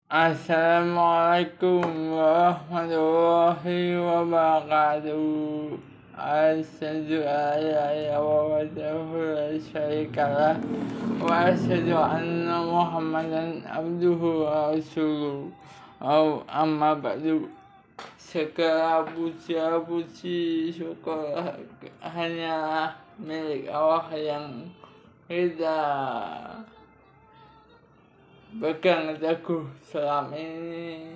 Assalamualaikum warahmatullahi wabarakatuh. Asyhadu an la ilaha illallah la syarika lah wa asyhadu anna Muhammadan abduhu wa rasuluh. Amma ba'du. Segala puji syukur hanya milik Allah yang kita pegang teguh selama ini,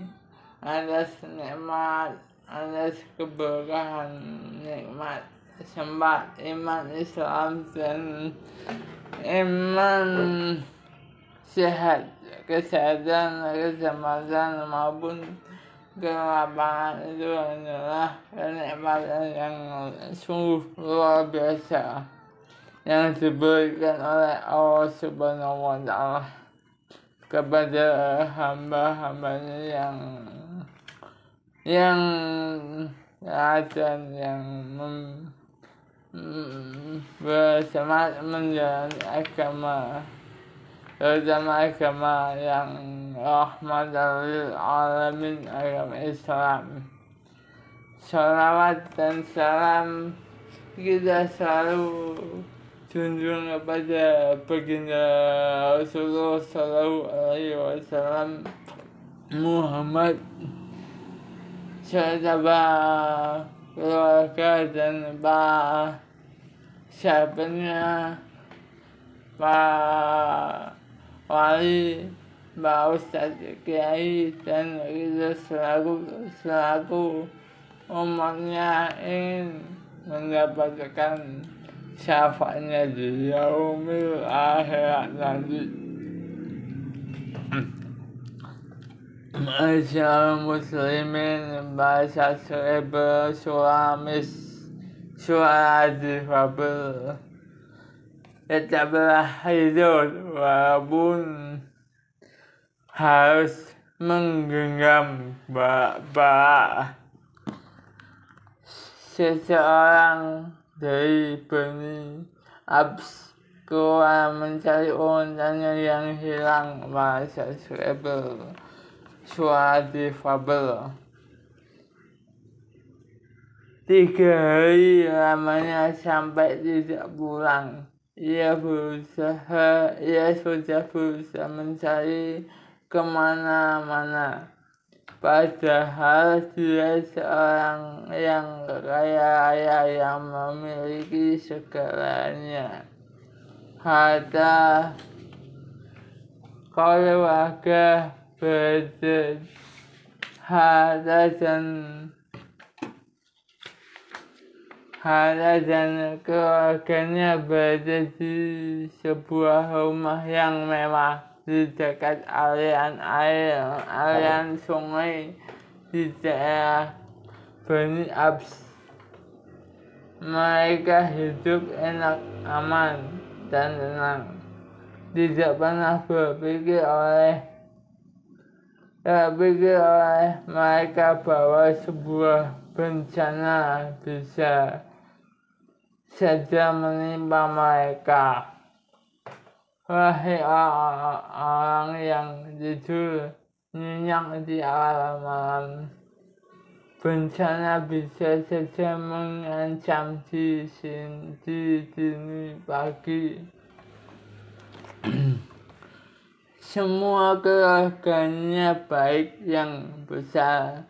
atas nikmat, atas keberkahan, nikmat, sempat iman Islam dan iman sehat, kesehatan, kesempatan maupun kelapangan itu adalah kenikmatan yang sungguh luar biasa yang diberikan oleh Allah Subhanahu wa Ta'ala kepada hamba-hambanya yang dan yang bersemangat menjalani agama, terutama agama yang rahmatan lil alamin, agama Islam. Shalawat dan salam kita selalu junjung kepada baginda Rasulullah Sallallahu Alaihi Wasallam Muhammad serta keluarga dan sahabatnya, Pak Wali, Pak Ustadz Kiai, dan kita selaku umatnya ingin mendapatkan syafaatnya di yaumil akhirat nanti. Masyaallah muslimin, bahasa surah Al-Fabel. Tetaplah hidup walaupun harus menggenggam bak. Seseorang dari Bani Abs keluar mencari untanya yang hilang, bahasa surah Al-Fabel. 3 hari lamanya sampai tidak pulang. Ia sudah berusaha mencari kemana-mana. Padahal dia seorang yang kaya raya yang memiliki segalanya. Harta, keluarga, harta dan keluarganya berada di sebuah rumah yang mewah di dekat aliran sungai di daerah Bani Abs. Mereka hidup enak, aman, dan tenang. Tidak pernah berpikir oleh mereka bahwa sebuah bencana bisa saja menimpa mereka. Wahai orang yang tidur nyenyak di awal malam, bencana bisa saja mengancam di dini pagi. Semua keluarganya, baik yang besar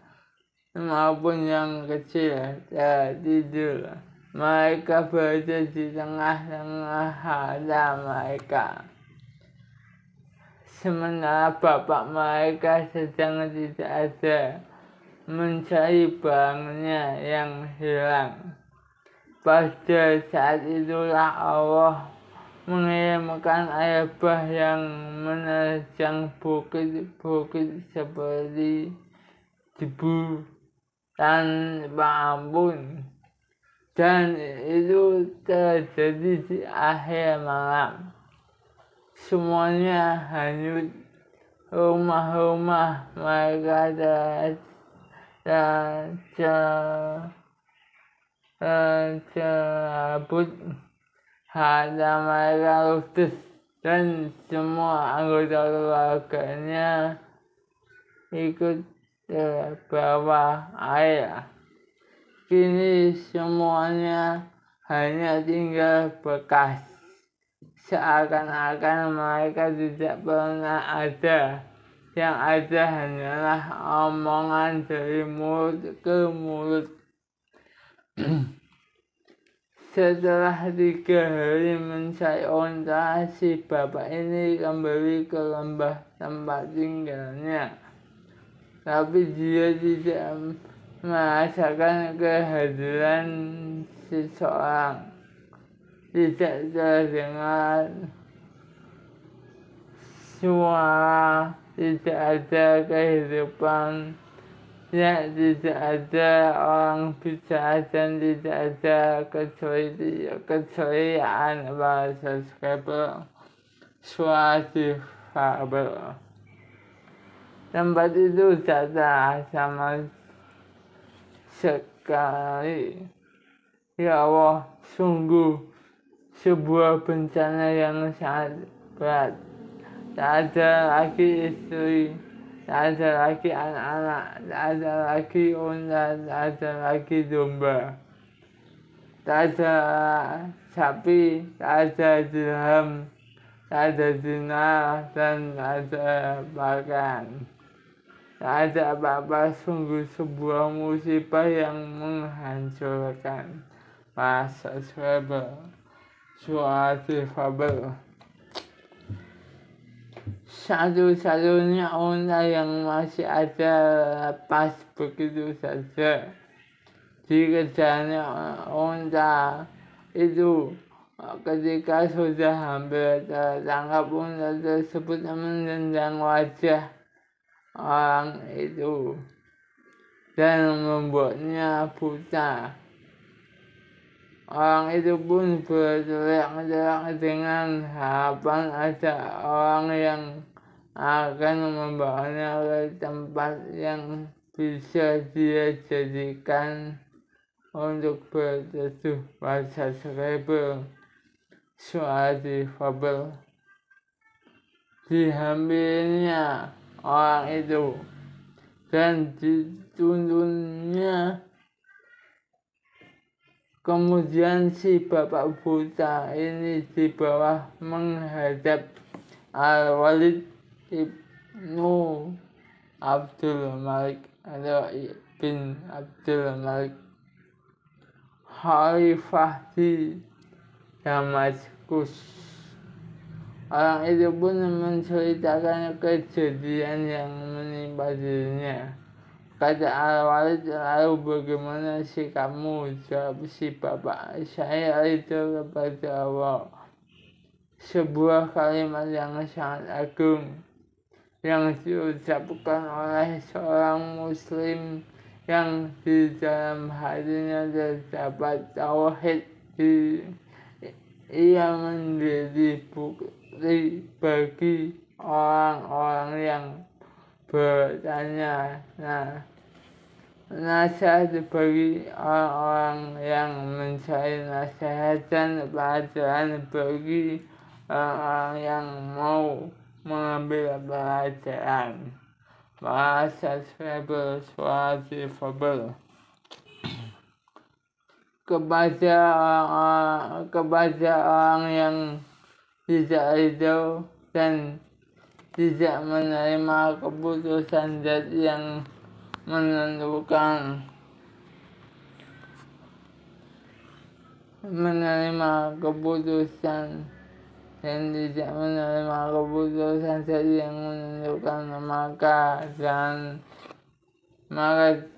maupun yang kecil, tidur. Mereka berada di tengah-tengah harta mereka. Sementara bapak mereka sedang tidak ada, mencari barangnya yang hilang. Pada saat itulah Allah mengirimkan air bah yang menerjang bukit-bukit seperti debu tanpa ampun. Dan itu terjadi di akhir malam. Semuanya hanyut, rumah-rumah mereka tercabut, harta mereka ludes, dan semua anggota keluarganya ikut terbawa air. Kini semuanya hanya tinggal bekas, seakan-akan mereka tidak pernah ada. Yang ada hanyalah omongan dari mulut ke mulut. Setelah 3 hari mencari unta, si bapak ini kembali ke lembah tempat tinggalnya. Tapi dia tidak merasakan kehadiran seseorang. Tidak terdengar suara, tidak ada kehidupan. Ya, tidak ada orang bicara dan tidak ada keceriaan bahasa Scrabble, suara difabel. Tempat itu tak ada sama sekali. Ya Allah, sungguh sebuah bencana yang sangat berat. Tak ada lagi istri, tak ada lagi anak-anak, tak ada lagi unta, tak ada lagi domba, tak ada sapi, tak ada dirham, tak ada dinar, dan tak ada makan. Tak ada apa-apa, sungguh sebuah musibah yang menghancurkan masa Scrabble, suara difabel. Satu-satunya unta yang masih ada lepas begitu saja. Dikejarnya unta itu, ketika sudah hampir tertangkap, unta tersebut menendang wajah orang itu dan membuatnya buta. Orang itu pun berteriak-teriak dengan harapan ada orang yang akan membawanya ke tempat yang bisa dia jadikan untuk berteduh. Bahasa Scrabble, suara difabel. Dihampirinya orang itu dan dituntunnya. Kemudian si bapak buta ini dibawa menghadap Al-Walid Ibnu Abdul Malik atau bin Abdul Malik, Khalifah di Damaskus. Orang itu pun menceritakan kejadian yang menimpa dirinya. Kata Al-Walid, lalu bagaimana sikapmu? Jawab si bapak, saya itu kepada Allah. Sebuah kalimat yang sangat agung yang diucapkan oleh seorang muslim yang di dalam hatinya terdapat tauhid. Ia menjadi bukti bagi orang-orang yang bertanya. Nasihat bagi orang-orang yang mencari nasihat dan pelajaran bagi orang yang mau mengambil pelajaran. Bahasa Scrabble, suara difabel. Kepada orang yang tidak ridho dan tidak menerima keputusan yang menentukan, menerima keputusan dan tidak menerima keputusan yang menentukan, maka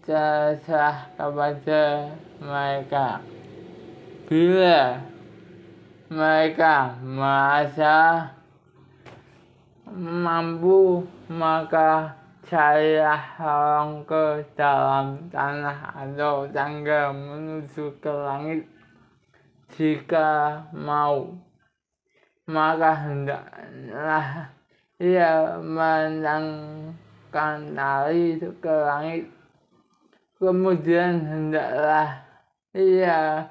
terserah kepada mereka. Bila mereka merasa mampu, maka carilah lorong ke dalam tanah atau tangga menuju ke langit. Jika mau, maka hendaklah ia melentangkan tali ke langit. Kemudian hendaklah ia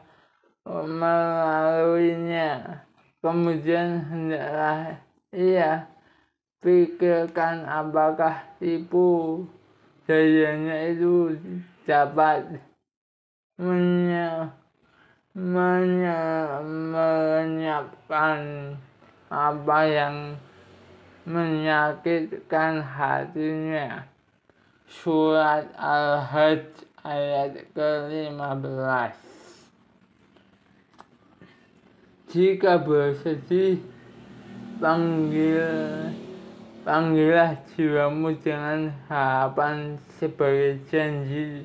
melaluinya. Kemudian hendaklah ia pikirkan apakah tipu dayanya itu dapat menyiapkan apa yang menyakitkan hatinya. Surat Al-Hajj ayat ke-15. Jika bersedih, panggillah jiwamu dengan harapan sebagai janji,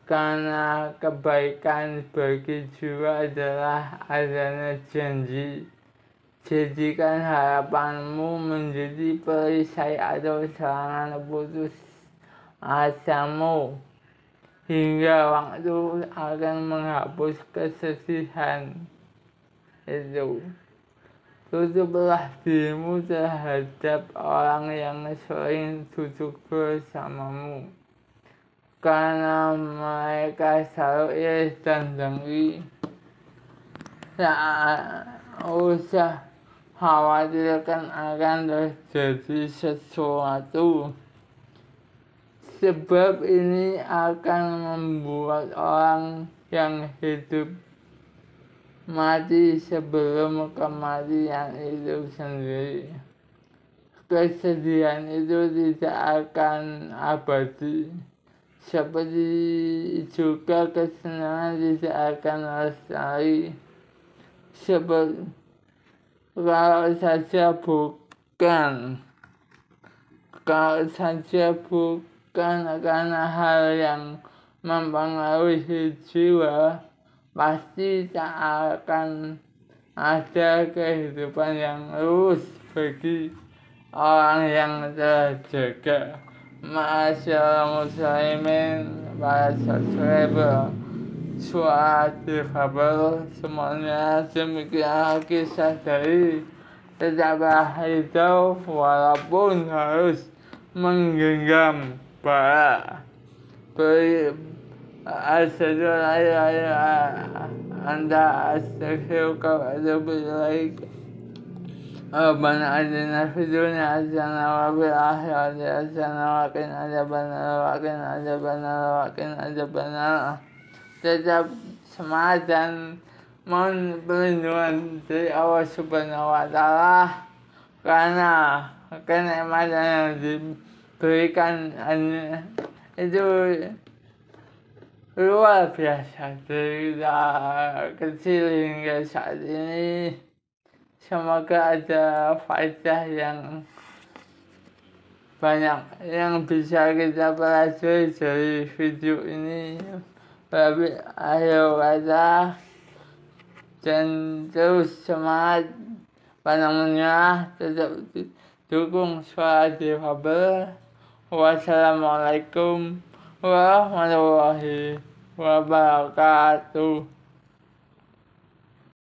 karena kebaikan bagi jiwa adalah adanya janji. Jadikan harapanmu menjadi perisai atau serangan putus asamu, hingga waktu akan menghapus kesedihan itu. Tutuplah dirimu terhadap orang yang sering duduk bersamamu, karena mereka selalu iri dan dengki. Tak usah khawatirkan akan terjadi sesuatu, sebab ini akan membuat orang yang hidup mati sebelum kematian itu sendiri. Kesedihan itu tidak akan abadi, seperti juga kesenangan tidak akan lestari. Sebab kalau saja bukan karena hal yang mempengaruhi jiwa, pasti tak akan ada kehidupan yang lurus bagi orang yang terjaga. Ma'asyiral muslimin, para subscriber Suara Difabel, semuanya demikian kisah dari tetaplah hidup walaupun harus menggenggam bara. Asyhadu an la ilaha illa anta astaghfiruka wa atubu ilaik. Rabbana atina fid dunya hasanah wa fil akhirati hasanah wa qina adzabannar. Tetap semangat dan mohon perlindungan dari Allah Subhanahu wa Ta'ala, karena kenikmatan yang diberikan itu luar biasa. Dari kecil hingga saat ini, semoga ada faedah yang banyak yang bisa kita pelajari dari video ini. Tapi akhir kata, dan terus semangat, pantang menyerah, tetap dukung Suara Difabel. Wassalamualaikum warahmatullahi wabarakatuh.